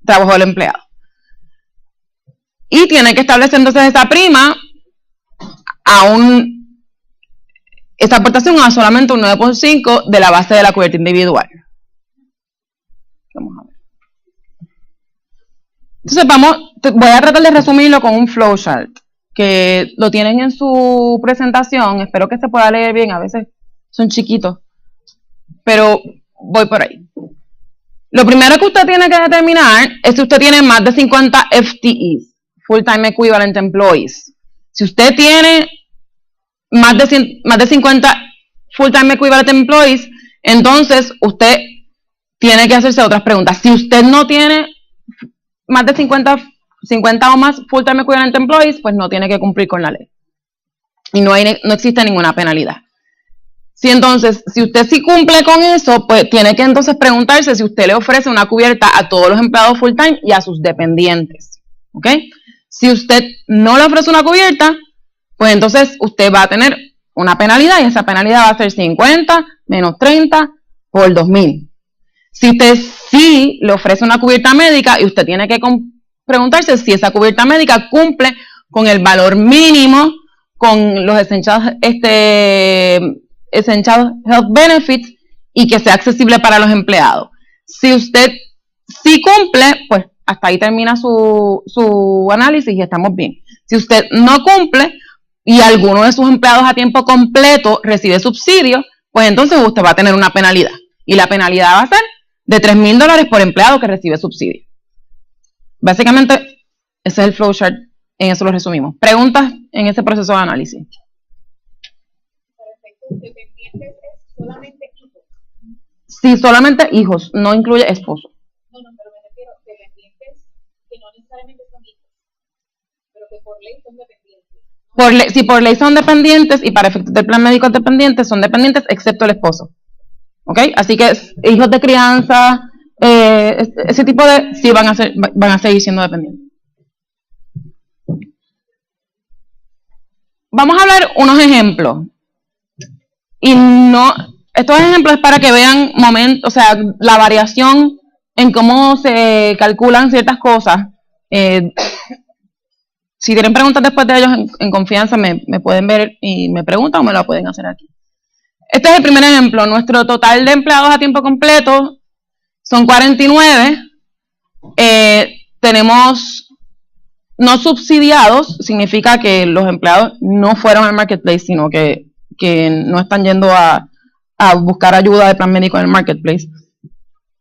B: trabajó el empleado. Y tiene que establecer entonces esa prima esta aportación a solamente un 9.5 de la base de la cubierta individual. Vamos a ver. Entonces voy a tratar de resumirlo con un flowchart que lo tienen en su presentación. Espero que se pueda leer bien, a veces son chiquitos, pero voy por ahí. Lo primero que usted tiene que determinar es si usted tiene más de 50 FTEs, Full Time Equivalent Employees. Si usted tiene más de 50 Full Time Equivalent Employees, entonces usted tiene que hacerse otras preguntas. Si usted no tiene más de 50 o más Full Time Equivalent Employees, pues no tiene que cumplir con la ley. Y no existe ninguna penalidad. Si usted sí cumple con eso, pues tiene que entonces preguntarse si usted le ofrece una cubierta a todos los empleados full time y a sus dependientes. ¿Ok? Si usted no le ofrece una cubierta, pues entonces usted va a tener una penalidad y esa penalidad va a ser 50 menos 30 por 2,000. Si usted sí le ofrece una cubierta médica y usted tiene que preguntarse si esa cubierta médica cumple con el valor mínimo, con los Essential Health Benefits y que sea accesible para los empleados. Si usted sí cumple, pues hasta ahí termina su análisis y estamos bien. Si usted no cumple y alguno de sus empleados a tiempo completo recibe subsidio, pues entonces usted va a tener una penalidad. Y la penalidad va a ser de $3,000 por empleado que recibe subsidio. Básicamente, ese es el flowchart, en eso lo resumimos. ¿Preguntas en ese proceso de análisis?
A: Dependientes es solamente hijos.
B: Sí, solamente hijos, no incluye esposo.
A: No, pero me refiero a dependientes que no necesariamente son hijos, pero que por ley son dependientes.
B: Si por ley son dependientes y para efectos del plan médico dependientes, son dependientes excepto el esposo. ¿Ok? Así que hijos de crianza, ese tipo de, sí van a seguir siendo dependientes. Vamos a hablar unos ejemplos. Y estos ejemplos es para que vean la variación en cómo se calculan ciertas cosas. Si tienen preguntas después de ellos, en confianza me pueden ver y me preguntan o me lo pueden hacer aquí. Este es el primer ejemplo. Nuestro total de empleados a tiempo completo son 49. Tenemos no subsidiados, significa que los empleados no fueron al marketplace, sino que no están yendo a buscar ayuda de plan médico en el marketplace.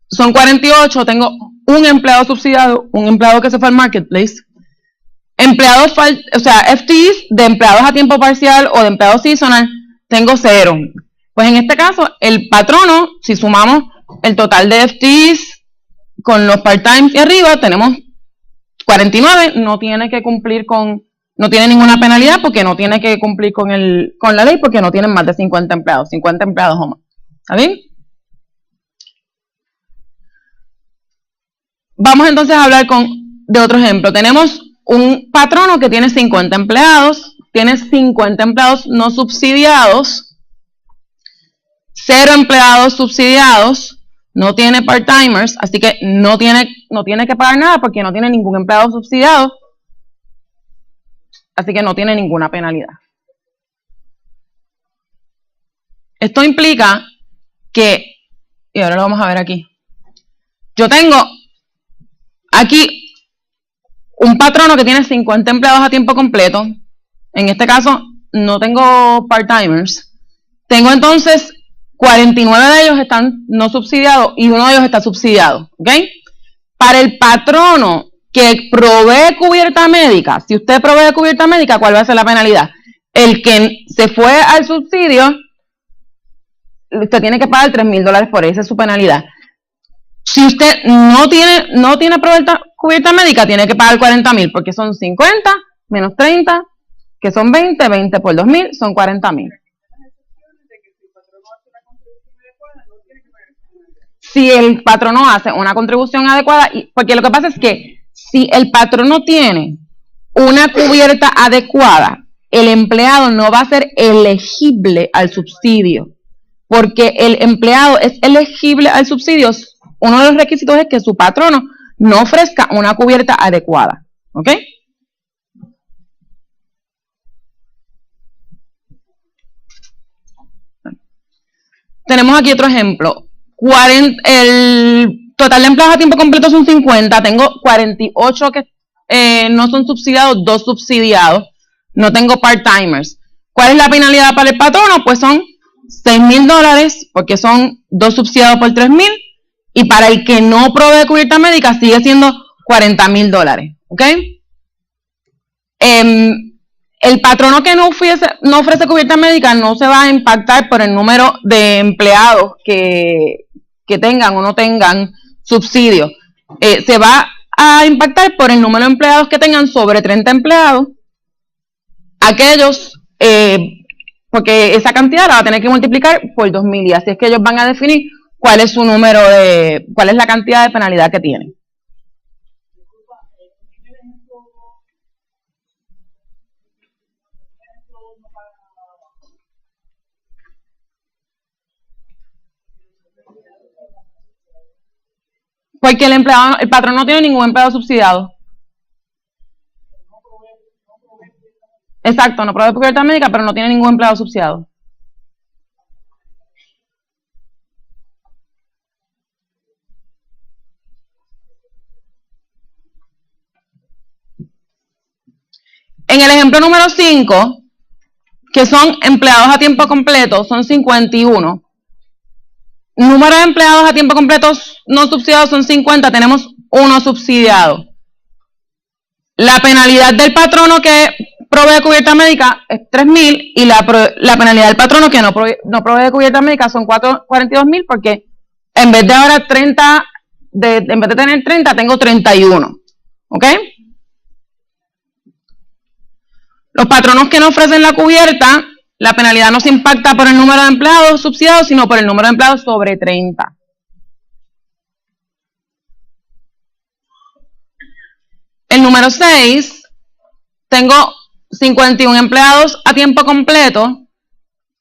B: Son 48, tengo un empleado subsidiado, un empleado que se fue al marketplace. Empleados, FTEs de empleados a tiempo parcial o de empleados seasonal, tengo 0. Pues en este caso, el patrono, si sumamos el total de FTEs con los part-time y arriba, tenemos 49, no tiene ninguna penalidad porque no tiene que cumplir con la ley porque no tienen más de 50 empleados o más. ¿Está bien? Vamos entonces a hablar de otro ejemplo. Tenemos un patrono que tiene 50 empleados, tiene 50 empleados no subsidiados, 0 empleados subsidiados, no tiene part-timers, así que no tiene que pagar nada porque no tiene ningún empleado subsidiado, así que no tiene ninguna penalidad. Esto implica que, y ahora lo vamos a ver aquí, yo tengo aquí un patrono que tiene 50 empleados a tiempo completo, en este caso no tengo part-timers, tengo entonces 49 de ellos están no subsidiados y uno de ellos está subsidiado, ¿ok? Para el patrono que provee cubierta médica, si usted provee cubierta médica, ¿cuál va a ser la penalidad? El que se fue al subsidio, usted tiene que pagar $3,000 por esa es su penalidad. Si usted no tiene cubierta médica, tiene que pagar 40,000 porque son 50 menos 30, que son 20 por 2,000 son 40,000. si el patrono hace una contribución adecuada, porque lo que pasa es que si el patrono tiene una cubierta adecuada, el empleado no va a ser elegible al subsidio, porque el empleado es elegible al subsidio. Uno de los requisitos es que su patrono no ofrezca una cubierta adecuada, ¿ok? Tenemos aquí otro ejemplo. El total de empleados a tiempo completo son 50, tengo 48 que no son subsidiados, 2 subsidiados, no tengo part-timers. ¿Cuál es la penalidad para el patrono? Pues son $6,000, porque son 2 subsidiados por $3,000, y para el que no provee cubierta médica sigue siendo $40,000, ¿ok? El patrono que no ofrece cubierta médica no se va a impactar por el número de empleados que tengan o no tengan subsidio. Se va a impactar por el número de empleados que tengan sobre 30 empleados. Aquellos, porque esa cantidad la va a tener que multiplicar por 2,000, y así es que ellos van a definir cuál es su número cuál es la cantidad de penalidad que tienen. Porque el patrón no tiene ningún empleado subsidiado. Exacto, no provee cubierta médica, pero no tiene ningún empleado subsidiado. En el ejemplo número 5, que son empleados a tiempo completo, son 51. Número de empleados a tiempo completo no subsidiados son 50, tenemos 1 subsidiado. La penalidad del patrono que provee cubierta médica es $3,000, y la penalidad del patrono que no provee cubierta médica son $42,000, porque en vez de ahora 30, en vez de tener 30, tengo 31. ¿Ok? Los patronos que no ofrecen la cubierta, la penalidad no se impacta por el número de empleados subsidiados, sino por el número de empleados sobre 30. El número 6, tengo 51 empleados a tiempo completo,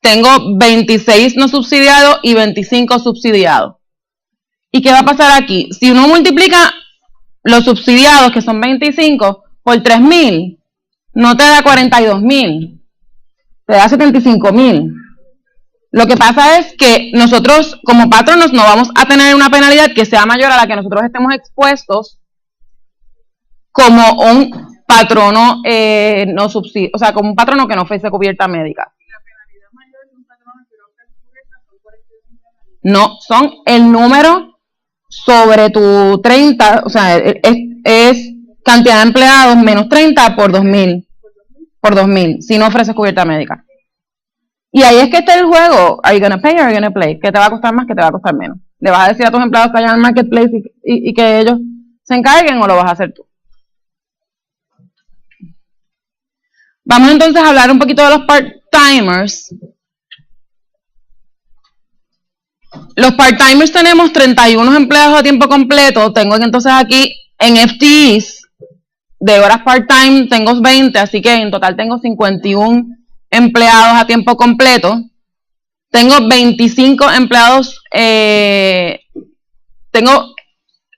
B: tengo 26 no subsidiados y 25 subsidiados. ¿Y qué va a pasar aquí? Si uno multiplica los subsidiados, que son 25, por 3,000, no te da 42,000, te da 75,000. Lo que pasa es que nosotros como patronos no vamos a tener una penalidad que sea mayor a la que nosotros estemos expuestos como un patrono no subsidio, o sea, como un patrono que no ofrece cubierta médica. ¿La penalidad mayor de un patrono que no ofrece cubierta son 42,000? No, son el número sobre tu 30, o sea, es cantidad de empleados menos 30 por 2,000. Por 2,000, si no ofreces cubierta médica. Y ahí es que está el juego. ¿Are you gonna pay or are you gonna play? ¿Qué te va a costar más? ¿Qué te va a costar menos? ¿Le vas a decir a tus empleados que vayan al marketplace y que ellos se encarguen, o lo vas a hacer tú? Vamos entonces a hablar un poquito de los part-timers. Los part-timers tenemos 31 empleados a tiempo completo. Tengo entonces aquí en FTEs de horas part-time tengo 20, así que en total tengo 51 empleados a tiempo completo. Tengo 25 empleados, tengo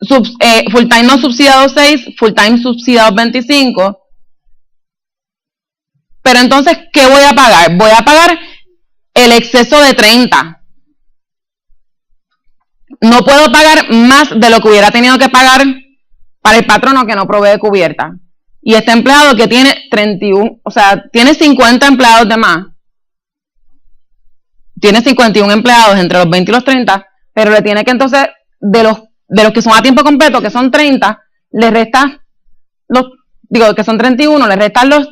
B: full-time no subsidiados 6, full-time subsidiados 25. Pero entonces, ¿qué voy a pagar? Voy a pagar el exceso de 30. No puedo pagar más de lo que hubiera tenido que pagar para el patrono que no provee cubierta. Y este empleado que tiene 31, o sea, tiene 50 empleados de más. Tiene 51 empleados entre los 20 y los 30, pero le tiene que entonces, de los que son a tiempo completo, que son 30, le resta que son 31, le restan los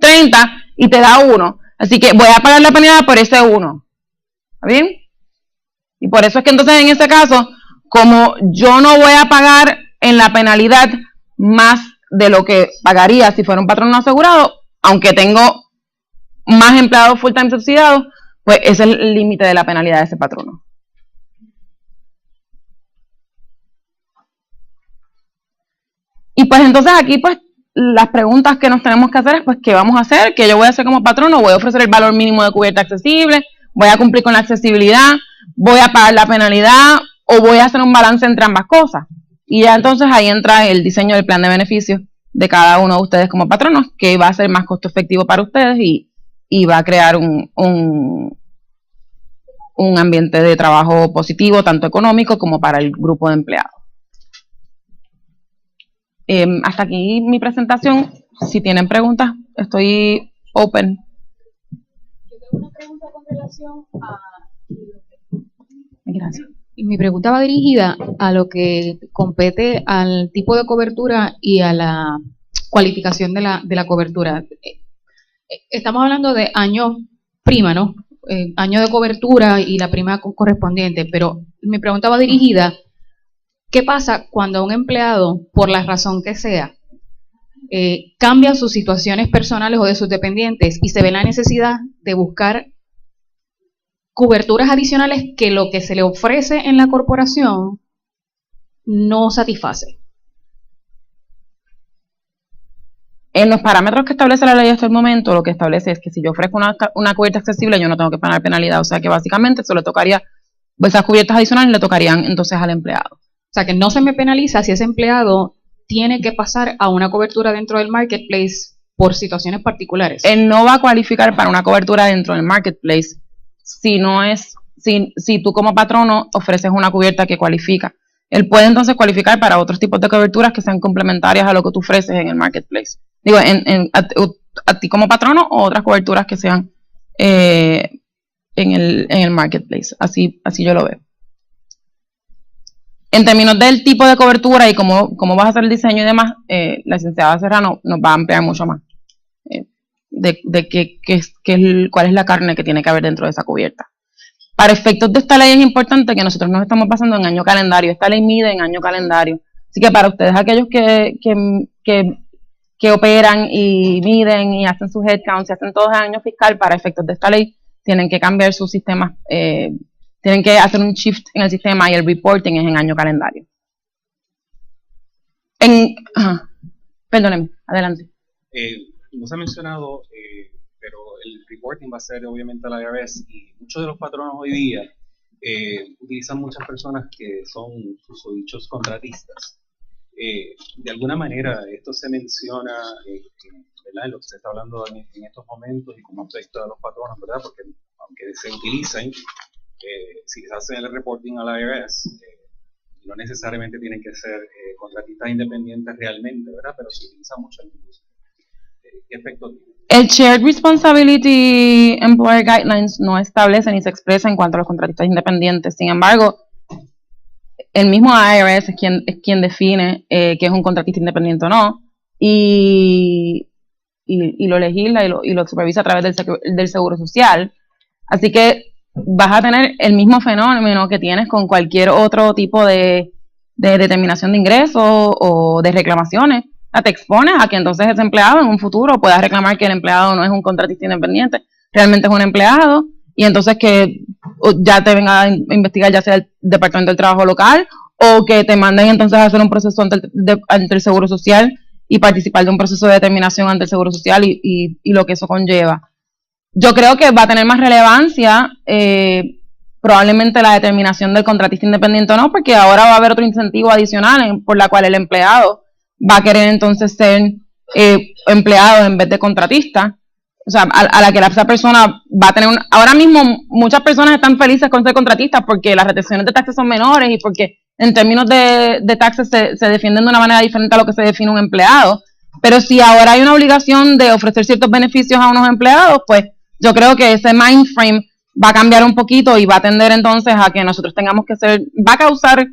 B: 30 y te da 1. Así que voy a pagar la penalidad por ese 1. ¿Está bien? Y por eso es que entonces en ese caso, como yo no voy a pagar en la penalidad más de lo que pagaría si fuera un patrón no asegurado, aunque tengo más empleados full time subsidiados, pues ese es el límite de la penalidad de ese patrono. pues entonces aquí pues las preguntas que nos tenemos que hacer es pues qué vamos a hacer, qué yo voy a hacer como patrono, voy a ofrecer el valor mínimo de cubierta accesible, voy a cumplir con la accesibilidad, voy a pagar la penalidad o voy a hacer un balance entre ambas cosas. Y ya entonces ahí entra el diseño del plan de beneficios de cada uno de ustedes como patronos, que va a ser más costo efectivo para ustedes y va a crear un ambiente de trabajo positivo, tanto económico como para el grupo de empleados. Hasta aquí mi presentación. Si tienen preguntas, estoy open.
A: Yo tengo una pregunta con relación a...
B: Gracias.
C: Y mi pregunta va dirigida a lo que compete al tipo de cobertura y a la cualificación de la cobertura. Estamos hablando de año prima, ¿no? Año de cobertura y la prima correspondiente, pero mi pregunta va dirigida: ¿qué pasa cuando un empleado, por la razón que sea, cambia sus situaciones personales o de sus dependientes y se ve la necesidad de buscar coberturas adicionales que lo que se le ofrece en la corporación no satisface?
B: En los parámetros que establece la ley hasta el momento, lo que establece es que si yo ofrezco una cubierta accesible, yo no tengo que pagar penalidad. O sea que básicamente se le tocaría, pues esas cubiertas adicionales le tocarían entonces al empleado.
C: O sea que no se me penaliza si ese empleado tiene que pasar a una cobertura dentro del marketplace por situaciones particulares.
B: Él no va a cualificar para una cobertura dentro del marketplace si tú como patrono ofreces una cubierta que cualifica. Él puede entonces cualificar para otros tipos de coberturas que sean complementarias a lo que tú ofreces en el marketplace. Digo, a ti como patrono o otras coberturas que sean en el marketplace. Así yo lo veo. En términos del tipo de cobertura y cómo vas a hacer el diseño y demás, la licenciada Serrano nos va a ampliar mucho más de cuál es la carne que tiene que haber dentro de esa cubierta. Para efectos de esta ley es importante que nosotros nos estamos basando en año calendario. Esta ley mide en año calendario. Así que para ustedes, aquellos que operan y miden y hacen sus headcounts y hacen todo el año fiscal, para efectos de esta ley, tienen que cambiar sus sistemas, tienen que hacer un shift en el sistema y el reporting es en año calendario. Perdónenme, adelante.
D: No se ha mencionado, pero el reporting va a ser obviamente a la IRS y muchos de los patronos hoy día utilizan muchas personas que son susodichos contratistas. De alguna manera esto se menciona ¿verdad? En lo que se está hablando en estos momentos y como aspecto de los patronos, ¿verdad? Porque aunque se utilicen, si se hace el reporting a la IRS, no necesariamente tienen que ser contratistas independientes realmente, ¿verdad? Pero se utiliza mucho el negocio. ¿Qué efecto tiene?
B: El Shared Responsibility Employer Guidelines no establece ni se expresa en cuanto a los contratistas independientes. Sin embargo, el mismo IRS es quien define qué es un contratista independiente o no, y lo legisla y lo supervisa a través del Seguro Social. Así que vas a tener el mismo fenómeno que tienes con cualquier otro tipo de determinación de ingresos o de reclamaciones. Te expones a que entonces ese empleado en un futuro pueda reclamar que el empleado no es un contratista independiente, realmente es un empleado, y entonces que ya te venga a investigar ya sea el Departamento del Trabajo local o que te manden entonces a hacer un proceso ante el Seguro Social y participar de un proceso de determinación ante el Seguro Social y lo que eso conlleva. Yo creo que va a tener más relevancia probablemente la determinación del contratista independiente o no, porque ahora va a haber otro incentivo adicional por la cual el empleado va a querer entonces ser empleado en vez de contratista. O sea, a la que esa persona va a tener ahora mismo muchas personas están felices con ser contratistas porque las retenciones de taxes son menores y porque en términos de taxes se defienden de una manera diferente a lo que se define un empleado. Pero si ahora hay una obligación de ofrecer ciertos beneficios a unos empleados, pues yo creo que ese mind frame va a cambiar un poquito y va a tender entonces a que nosotros tengamos que ser, va a causar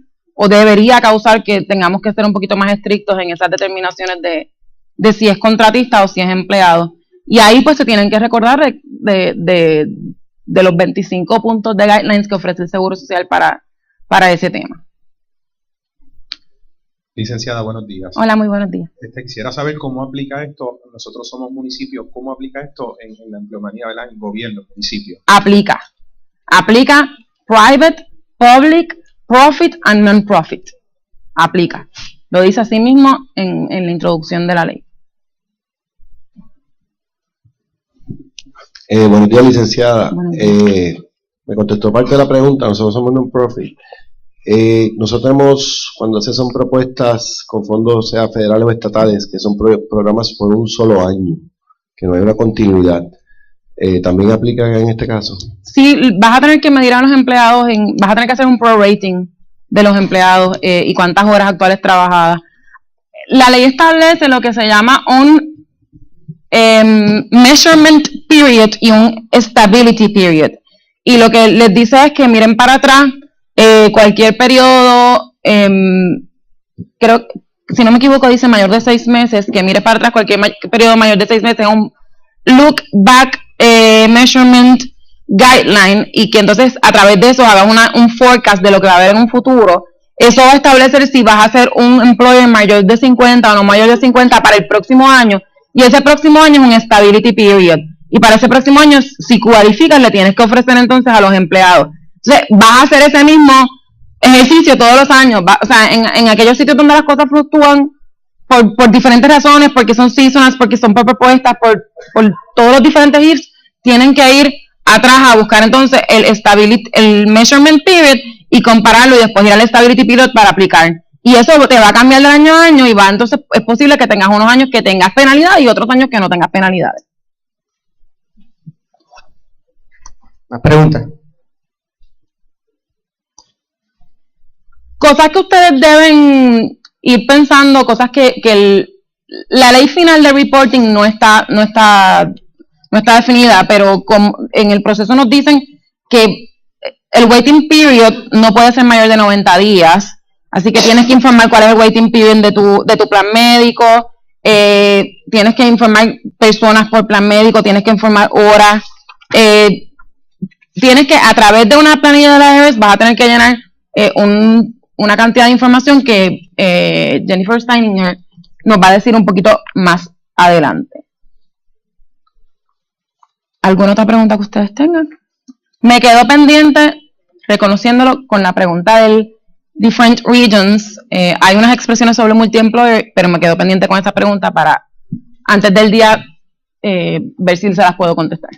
B: o debería causar que tengamos que ser un poquito más estrictos en esas determinaciones de si es contratista o si es empleado. Y ahí pues se tienen que recordar de los 25 puntos de guidelines que ofrece el Seguro Social para ese tema.
E: Licenciada, buenos días.
B: Hola, muy buenos días.
E: Quisiera saber cómo aplica esto, nosotros somos municipios, cómo aplica esto en la empleomanía, ¿verdad? En gobierno, municipio. Aplica
B: private, public, profit and non-profit. Aplica. Lo dice así mismo en la introducción de la ley.
F: Buenos días, licenciada.
B: Buenos días.
F: Me contestó parte de la pregunta. Nosotros somos non-profit. Nosotros tenemos, cuando se son propuestas con fondos, sea federales o estatales, que son programas por un solo año, que no hay una continuidad, ¿también aplica en este caso?
B: Sí, vas a tener que medir a los empleados, vas a tener que hacer un prorating de los empleados y cuántas horas actuales trabajadas. La ley establece lo que se llama un measurement period y un stability period. Y lo que les dice es que miren para atrás cualquier periodo, creo, si no me equivoco, dice mayor de 6 meses, que mire para atrás cualquier periodo mayor de 6 meses, un look back measurement guideline, y que entonces a través de eso hagan un forecast de lo que va a haber en un futuro. Eso va a establecer si vas a ser un employer mayor de 50 o no mayor de 50 para el próximo año, y ese próximo año es un stability period, y para ese próximo año, si cualificas, le tienes que ofrecer entonces a los empleados. Entonces vas a hacer ese mismo ejercicio todos los años, o sea, en aquellos sitios donde las cosas fluctúan por diferentes razones, porque son seasonals, porque son por propuestas, por todos los diferentes years, tienen que ir atrás a buscar entonces el measurement period y compararlo, y después ir al stability period para aplicar. Y eso te va a cambiar de año a año, y entonces es posible que tengas unos años que tengas penalidad y otros años que no tengas penalidades.
G: ¿Más preguntas?
B: Cosas que ustedes deben ir pensando, cosas que la ley final de reporting no está definida, pero en el proceso nos dicen que el waiting period no puede ser mayor de 90 días, así que tienes que informar cuál es el waiting period de tu plan médico, tienes que informar personas por plan médico, tienes que informar horas, tienes que, a través de una planilla de la IRS, vas a tener que llenar una cantidad de información que Jennifer Steininger nos va a decir un poquito más adelante. ¿Alguna otra pregunta que ustedes tengan? Me quedo pendiente, reconociéndolo, con la pregunta del different regions. Hay unas expresiones sobre multi-employer, pero me quedo pendiente con esta pregunta para, antes del día, ver si se las puedo contestar.